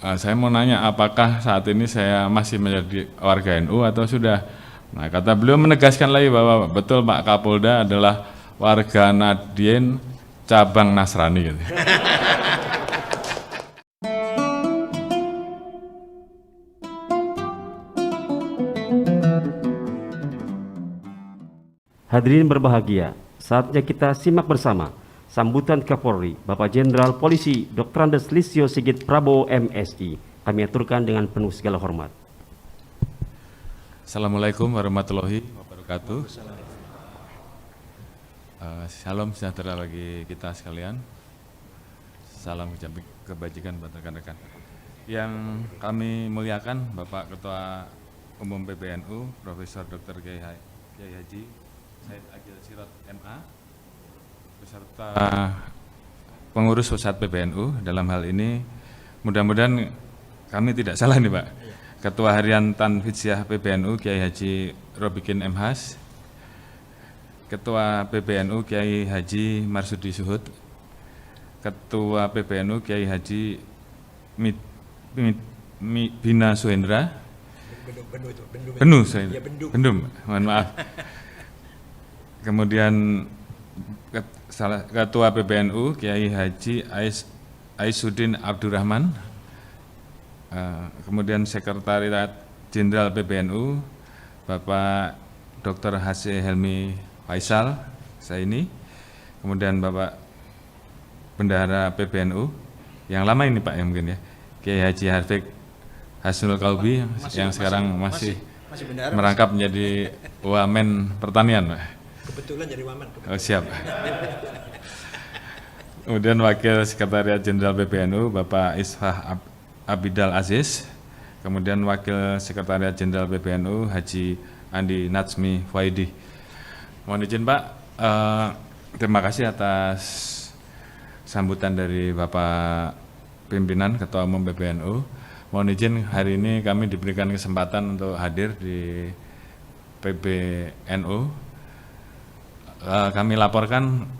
Saya mau nanya apakah saat ini saya masih menjadi warga NU atau sudah? Nah, kata beliau menegaskan lagi bahwa betul Pak Kapolda adalah warga Nahdien cabang Nasrani. Gitu. Hadirin berbahagia, saatnya kita simak bersama sambutan Kapolri, Bapak Jenderal Polisi Dr. Andes Listio Sigit Prabowo MSI. Kami aturkan dengan penuh segala hormat. Assalamualaikum warahmatullahi wabarakatuh. Salam sejahtera bagi kita sekalian. Salam kebajikan buat rekan-rekan. Yang kami muliakan Bapak Ketua Umum PBNU, Profesor Dr. Kiai Haji Said Agil Sirot MA, beserta pengurus pusat PBNU. Dalam hal ini mudah-mudahan kami tidak salah nih Pak. Ketua Harian Tanfiziah PBNU Kiai Haji Robikin M. Has, Ketua PBNU Kiai Haji Marsudi Suhud, Ketua PBNU Kiai Haji Bina Suhendra, Bendum, mohon maaf. Kemudian Ketua PBNU Kiai Haji Aisuddin Abdurrahman, kemudian Sekretariat Jenderal PBNU Bapak Dr. H.C. Helmi Faisal, saya ini, kemudian Bapak Bendahara PBNU yang lama ini Pak, yang mungkin ya, Kiai Haji Harfiq Hasnul Kalbi yang sekarang masih merangkap menjadi Wamen Pertanian Pak. Kebetulan jadi wamen. Oh, siap. Kemudian Wakil Sekretariat Jenderal PBNU Bapak Isfah Abidal Aziz, kemudian Wakil Sekretariat Jenderal PBNU Haji Andi Natsmi Faidi. Mohon izin Pak, terima kasih atas sambutan dari Bapak Pimpinan Ketua Umum PBNU. Mohon izin hari ini kami diberikan kesempatan untuk hadir di PBNU. Kami laporkan,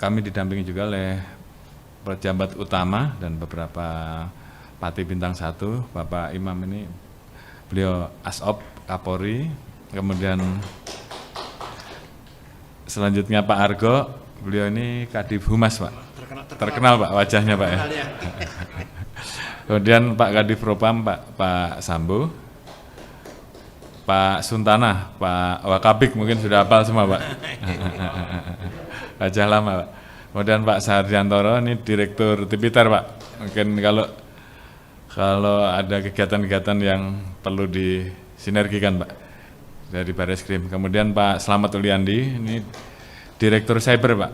kami didampingi juga oleh pejabat utama dan beberapa Pati Bintang 1, Bapak Imam ini, beliau Asop Kapolri, kemudian selanjutnya Pak Argo, beliau ini Kadif Humas Pak, terkenal Pak wajahnya Pak ya. Kemudian Pak Kadif Propam Pak Sambo, Pak Suntana, Pak Wakabik mungkin sudah hafal semua Pak. Wajah lama Pak. Kemudian Pak Sarjantoro ini Direktur Tipiter Pak. Mungkin kalau ada kegiatan-kegiatan yang perlu disinergikan Pak dari Bareskrim. Kemudian Pak Slamet Uliandi ini Direktur Cyber Pak.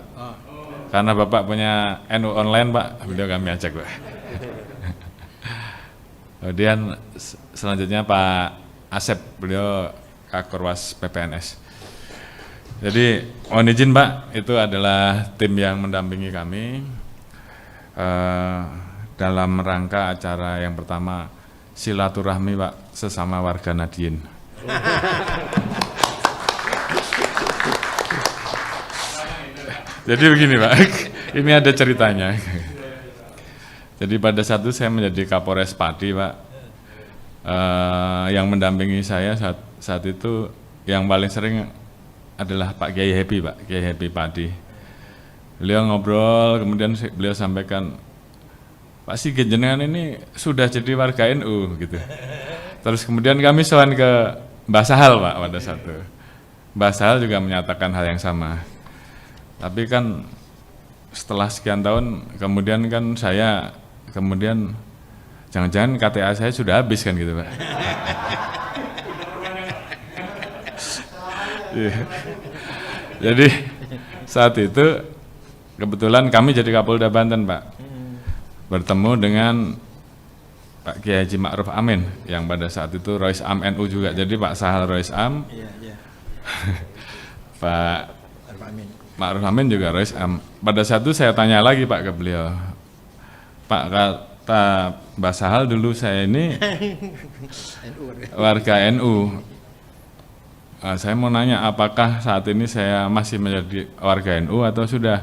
Karena Bapak punya NU online Pak, beliau kami ajak Pak. Kemudian selanjutnya Pak Asep, beliau Kakorwas PPNS. Jadi mohon izin Pak, itu adalah tim yang mendampingi kami dalam rangka acara yang pertama silaturahmi Pak sesama warga Nahdien. Jadi begini Pak, ini ada ceritanya. Jadi pada saat itu saya menjadi Kapolres Pati Pak. Yang mendampingi saya saat itu yang paling sering adalah Pak Kiai Happy Pak, Kiai Happy Padi. Beliau ngobrol, kemudian beliau sampaikan, Pak Sigit jenengan ini sudah jadi warga NU gitu. Terus kemudian kami sowan ke Mbah Sahal Pak pada saat itu. Mbah Sahal juga menyatakan hal yang sama. Tapi kan setelah sekian tahun kemudian kan saya kemudian jangan-jangan KTA saya sudah habis kan gitu Pak. Jadi saat itu kebetulan kami jadi Kapolda Banten Pak. Bertemu dengan Pak Kiai Haji Ma'ruf Amin yang pada saat itu Rois Am NU juga. Jadi Pak Sahal Rois Am, Pak Ma'ruf Amin juga Rois Am. Pada saat itu saya tanya lagi Pak ke beliau, Pak kata Mbah Sahal dulu saya ini warga NU. Saya mau nanya apakah saat ini saya masih menjadi warga NU atau sudah?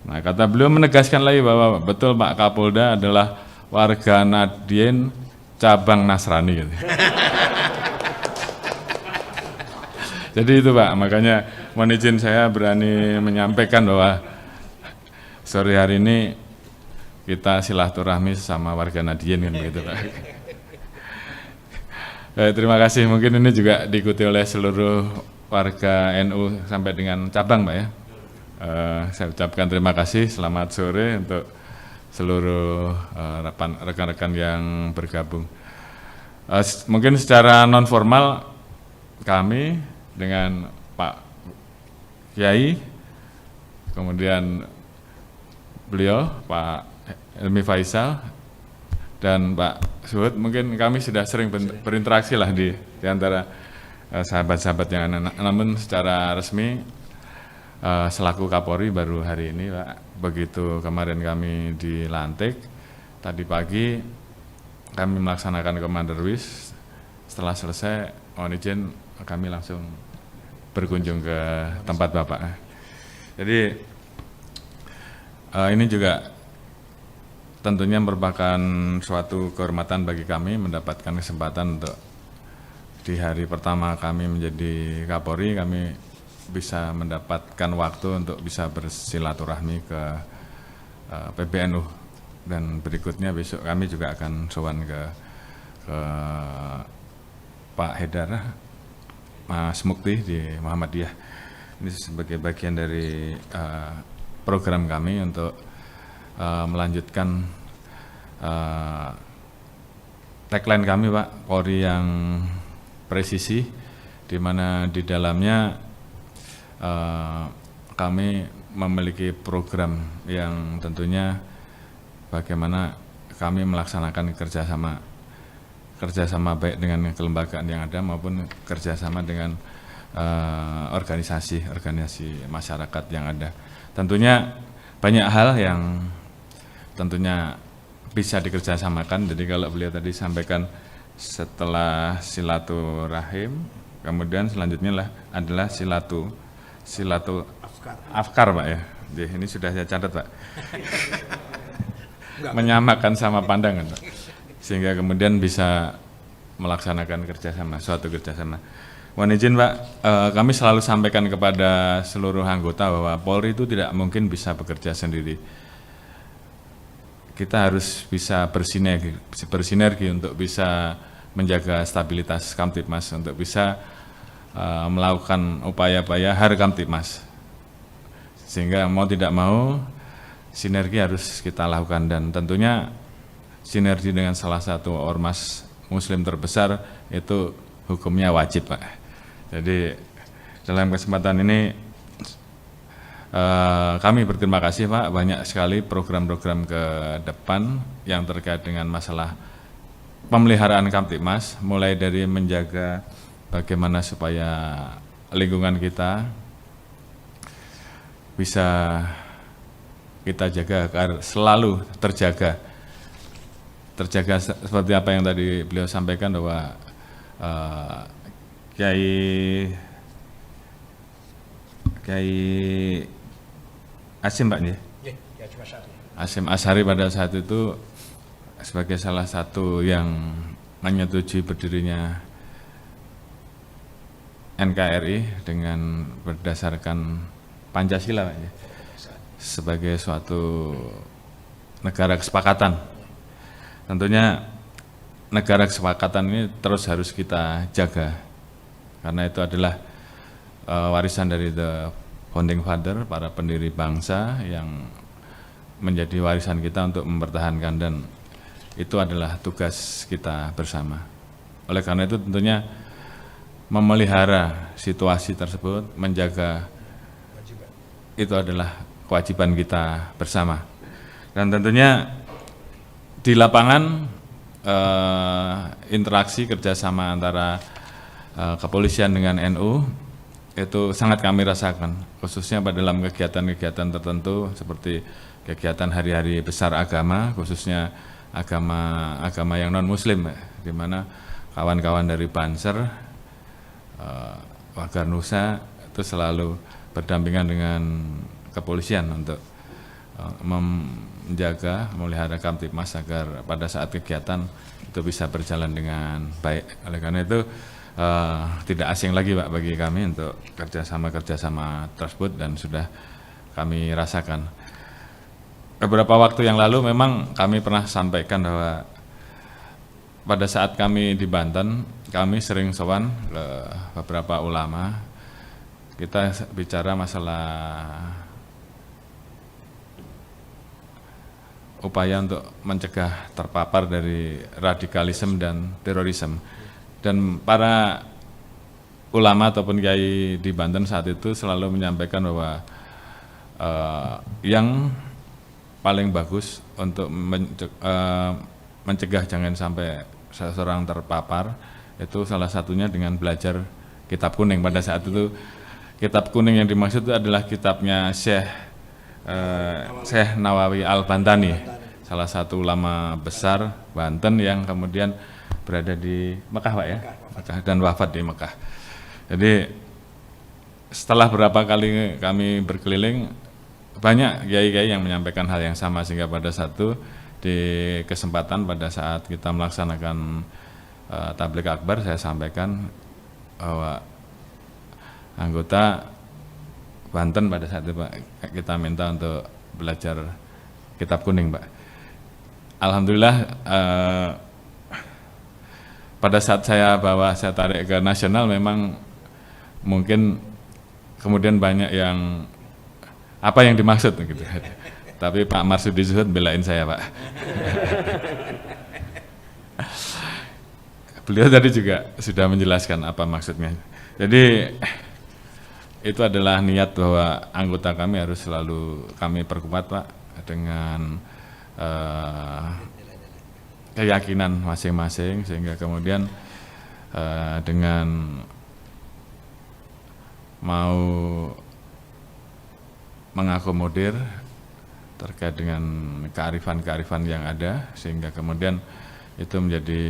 Nah, kata beliau menegaskan lagi bahwa betul Pak Kapolda adalah warga Nadien cabang Nasrani gitu. Jadi itu Pak, makanya mohon izin saya berani menyampaikan bahwa sore hari ini kita silaturahmi sama warga Nadien kan begitu Pak. Terima kasih, mungkin ini juga diikuti oleh seluruh warga NU sampai dengan cabang Pak ya. Saya ucapkan terima kasih, selamat sore untuk seluruh rekan-rekan yang bergabung. Mungkin secara non formal kami dengan Pak Kiai, kemudian beliau Pak Helmi Faisal dan Pak Suhud, mungkin kami sudah sering berinteraksi lah di antara sahabat-sahabat yang ada. Namun secara resmi selaku Kapolri baru hari ini Pak. Begitu kemarin kami dilantik, tadi pagi kami melaksanakan Commander Wish. Setelah selesai, mohon izin kami langsung berkunjung ke tempat Bapak. Jadi ini juga tentunya merupakan suatu kehormatan bagi kami mendapatkan kesempatan untuk di hari pertama kami menjadi Kapolri, kami bisa mendapatkan waktu untuk bisa bersilaturahmi ke PBNU, dan berikutnya besok kami juga akan sowan ke Pak Haidar Mas Mukti di Muhammadiyah. Ini sebagai bagian dari program kami untuk melanjutkan tagline kami Pak, Polri yang presisi, di mana di dalamnya kami memiliki program yang tentunya bagaimana kami melaksanakan kerjasama baik dengan kelembagaan yang ada maupun kerjasama dengan organisasi masyarakat yang ada. Tentunya banyak hal yang tentunya bisa dikerjasamakan. Jadi kalau beliau tadi sampaikan setelah silaturahim, kemudian selanjutnya adalah silatu afkar Pak ya. Jadi ini sudah saya catat Pak. Menyamakan sama pandangan Pak. Sehingga kemudian bisa melaksanakan suatu kerjasama. Mohon izin Pak, kami selalu sampaikan kepada seluruh anggota bahwa Polri itu tidak mungkin bisa bekerja sendiri. Kita harus bisa bersinergi untuk bisa menjaga stabilitas Kamtibmas, untuk bisa melakukan upaya-upaya Har Kamtibmas. Sehingga mau tidak mau sinergi harus kita lakukan, dan tentunya sinergi dengan salah satu ormas muslim terbesar itu hukumnya wajib Pak. Jadi dalam kesempatan ini kami berterima kasih Pak, banyak sekali program-program ke depan yang terkait dengan masalah pemeliharaan Kamtibmas, mulai dari menjaga bagaimana supaya lingkungan kita bisa kita jaga agar selalu terjaga seperti apa yang tadi beliau sampaikan bahwa Kiai Hasyim Pak ya? Hasyim Asy'ari pada saat itu sebagai salah satu yang menyetujui berdirinya NKRI dengan berdasarkan Pancasila Pak ya? Sebagai suatu negara kesepakatan. Tentunya negara kesepakatan ini terus harus kita jaga, karena itu adalah warisan dari the founding father, para pendiri bangsa yang menjadi warisan kita untuk mempertahankan, dan itu adalah tugas kita bersama. Oleh karena itu tentunya memelihara situasi tersebut, menjaga itu adalah kewajiban kita bersama. Dan tentunya di lapangan interaksi kerjasama antara kepolisian dengan NU itu sangat kami rasakan, khususnya pada dalam kegiatan-kegiatan tertentu seperti kegiatan hari-hari besar agama, khususnya agama yang non muslim, di mana kawan-kawan dari Banser, Wagar Nusa itu selalu berdampingan dengan kepolisian untuk menjaga, memelihara Kamtipmas agar pada saat kegiatan itu bisa berjalan dengan baik. Oleh karena itu tidak asing lagi Pak bagi kami untuk kerjasama tersebut dan sudah kami rasakan. Beberapa waktu yang lalu memang kami pernah sampaikan bahwa pada saat kami di Banten, kami sering sowan ke beberapa ulama. Kita bicara masalah upaya untuk mencegah terpapar dari radikalisme dan terorisme. Dan para ulama ataupun kiai di Banten saat itu selalu menyampaikan bahwa yang paling bagus untuk mencegah jangan sampai seseorang terpapar itu salah satunya dengan belajar kitab kuning. Pada saat itu kitab kuning yang dimaksud itu adalah kitabnya Syekh Nawawi Al-Bantani, salah satu ulama besar Banten yang kemudian berada di Mekah Pak ya, Mekah, dan wafat di Mekah. Jadi setelah berapa kali kami berkeliling, banyak kiai-kiai yang menyampaikan hal yang sama, sehingga pada satu di kesempatan pada saat kita melaksanakan tabligh akbar, saya sampaikan bahwa anggota Banten pada saat itu Pak, kita minta untuk belajar kitab kuning Pak. Alhamdulillah pada saat saya tarik ke nasional, memang mungkin kemudian banyak yang apa yang dimaksud gitu. Tapi Pak Marsudi Zuhud belain saya Pak. Beliau tadi juga sudah menjelaskan apa maksudnya. Jadi itu adalah niat bahwa anggota kami harus selalu kami perkuat Pak dengan keyakinan masing-masing, sehingga kemudian dengan mau mengakomodir terkait dengan kearifan-kearifan yang ada, sehingga kemudian itu menjadi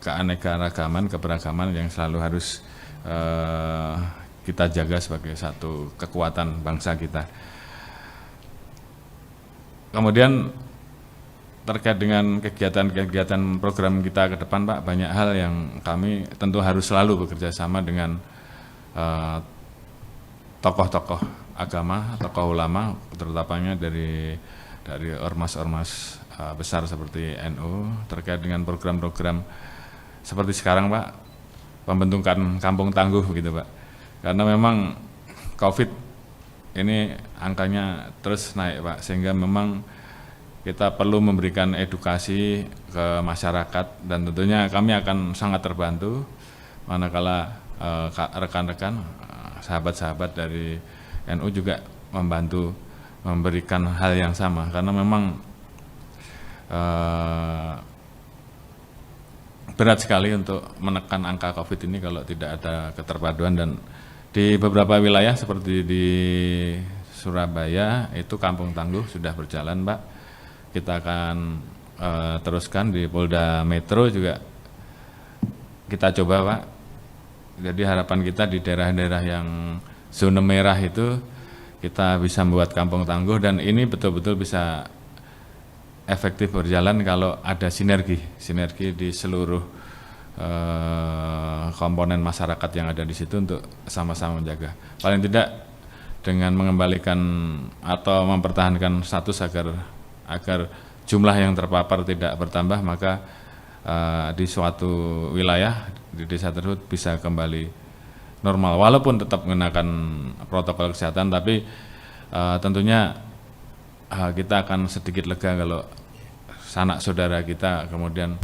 keanekaragaman, keberagaman yang selalu harus kita jaga sebagai satu kekuatan bangsa kita. Kemudian terkait dengan kegiatan-kegiatan program kita ke depan Pak, banyak hal yang kami tentu harus selalu bekerja sama dengan tokoh-tokoh agama, tokoh ulama, terutamanya dari ormas-ormas besar seperti NU, terkait dengan program-program seperti sekarang Pak, pembentukan kampung tangguh begitu Pak. Karena memang COVID ini angkanya terus naik Pak, sehingga memang kita perlu memberikan edukasi ke masyarakat, dan tentunya kami akan sangat terbantu manakala rekan-rekan, sahabat-sahabat dari NU juga membantu memberikan hal yang sama, karena memang berat sekali untuk menekan angka COVID ini kalau tidak ada keterpaduan. Dan di beberapa wilayah seperti di Surabaya itu kampung tangguh sudah berjalan Pak. Kita akan teruskan di Polda Metro juga kita coba Pak. Jadi harapan kita di daerah-daerah yang zona merah itu kita bisa membuat kampung tangguh, dan ini betul-betul bisa efektif berjalan kalau ada sinergi di seluruh komponen masyarakat yang ada di situ untuk sama-sama menjaga. Paling tidak dengan mengembalikan atau mempertahankan status agar jumlah yang terpapar tidak bertambah, maka di suatu wilayah di desa tersebut bisa kembali normal, walaupun tetap menggunakan protokol kesehatan, tapi tentunya kita akan sedikit lega kalau sanak saudara kita kemudian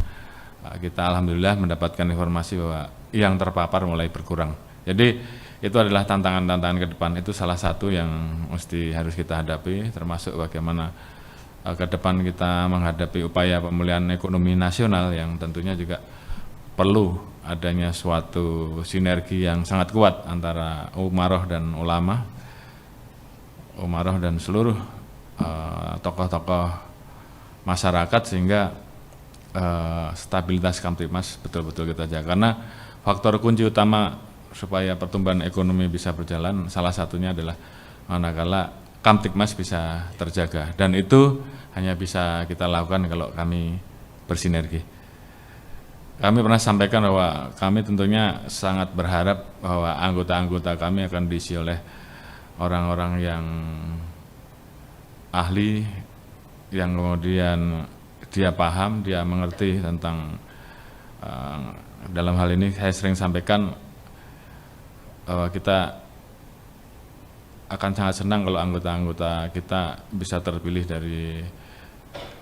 kita alhamdulillah mendapatkan informasi bahwa yang terpapar mulai berkurang. Jadi itu adalah tantangan-tantangan ke depan, itu salah satu yang mesti harus kita hadapi, termasuk bagaimana ke depan kita menghadapi upaya pemulihan ekonomi nasional yang tentunya juga perlu adanya suatu sinergi yang sangat kuat antara umaroh dan ulama, umaroh dan seluruh tokoh-tokoh masyarakat, sehingga stabilitas Kamtipmas betul-betul kita jaga. Karena faktor kunci utama supaya pertumbuhan ekonomi bisa berjalan, salah satunya adalah manakala Kamtibmas bisa terjaga, dan itu hanya bisa kita lakukan kalau kami bersinergi. Kami pernah sampaikan bahwa kami tentunya sangat berharap bahwa anggota-anggota kami akan diisi oleh orang-orang yang ahli, yang kemudian dia paham, dia mengerti tentang dalam hal ini saya sering sampaikan bahwa kita akan sangat senang kalau anggota-anggota kita bisa terpilih dari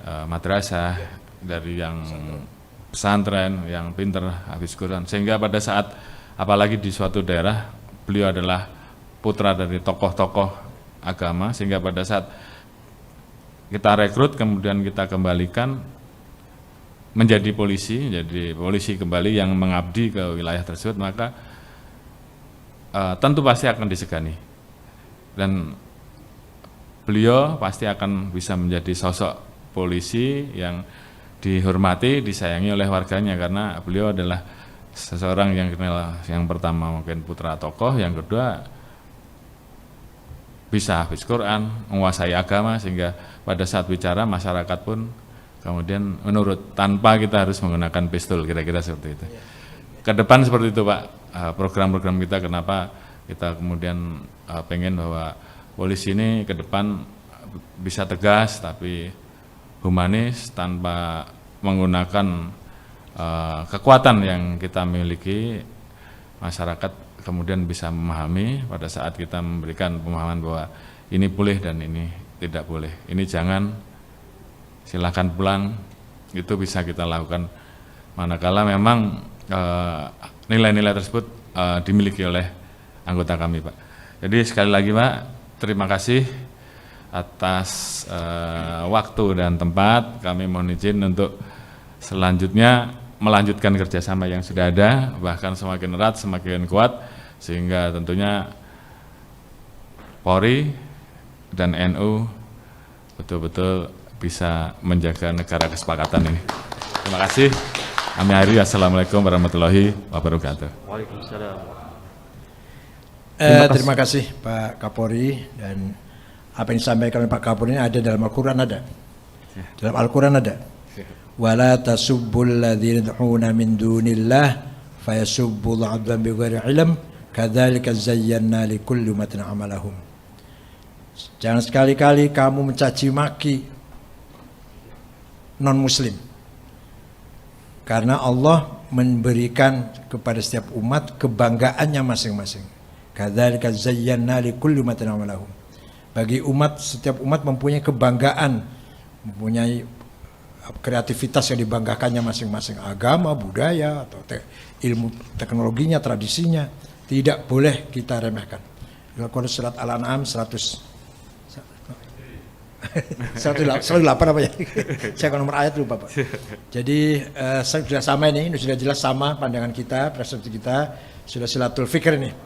madrasah, dari yang pesantren, yang pinter, hafiz Quran, sehingga pada saat apalagi di suatu daerah beliau adalah putra dari tokoh-tokoh agama, sehingga pada saat kita rekrut kemudian kita kembalikan menjadi polisi kembali yang mengabdi ke wilayah tersebut, maka tentu pasti akan disegani. Dan beliau pasti akan bisa menjadi sosok polisi yang dihormati, disayangi oleh warganya, karena beliau adalah seseorang yang kenal, yang pertama mungkin putra tokoh, yang kedua bisa hafiz Quran, menguasai agama, sehingga pada saat bicara masyarakat pun kemudian menurut, tanpa kita harus menggunakan pistol, kira-kira seperti itu. Ke depan seperti itu Pak, program-program kita, kenapa kita kemudian pengen bahwa polisi ini ke depan bisa tegas tapi humanis, tanpa menggunakan kekuatan yang kita miliki. Masyarakat kemudian bisa memahami pada saat kita memberikan pemahaman bahwa ini boleh dan ini tidak boleh, ini jangan, silakan pulang, itu bisa kita lakukan manakala memang nilai-nilai tersebut dimiliki oleh anggota kami Pak. Jadi sekali lagi Pak, terima kasih atas waktu dan tempat. Kami mohon izin untuk selanjutnya melanjutkan kerjasama yang sudah ada, bahkan semakin erat, semakin kuat, sehingga tentunya Polri dan NU betul-betul bisa menjaga negara kesepakatan ini. Terima kasih. Kami akhiri. Assalamualaikum warahmatullahi wabarakatuh. Waalaikumsalam. Terima kasih Pak Kapolri, dan apa yang disampaikan oleh Pak Kapolri ini ada dalam Al-Quran, ada. Dalam Al-Quran ada. Wala tasubbul ladzina yad'una min dunillah fayasubbul 'adwan bighairi ilm kadzalika zayyana likulli ummatin 'amalahum. Jangan sekali-kali kamu mencaci maki non muslim, karena Allah memberikan kepada setiap umat kebanggaannya masing-masing. Kadzalika zayyana likulli ummatin 'amalahum. Bagi umat, setiap umat mempunyai kebanggaan, mempunyai kreativitas yang dibanggakannya masing-masing, agama, budaya, atau ilmu teknologinya, tradisinya, tidak boleh kita remehkan. Al-Quran surat Al-An'am 108 apa ya? Saya kalau nomor ayat lupa Pak. Jadi sudah sama ini sudah jelas sama pandangan kita, persepsi kita, sudah silatul fikir ini.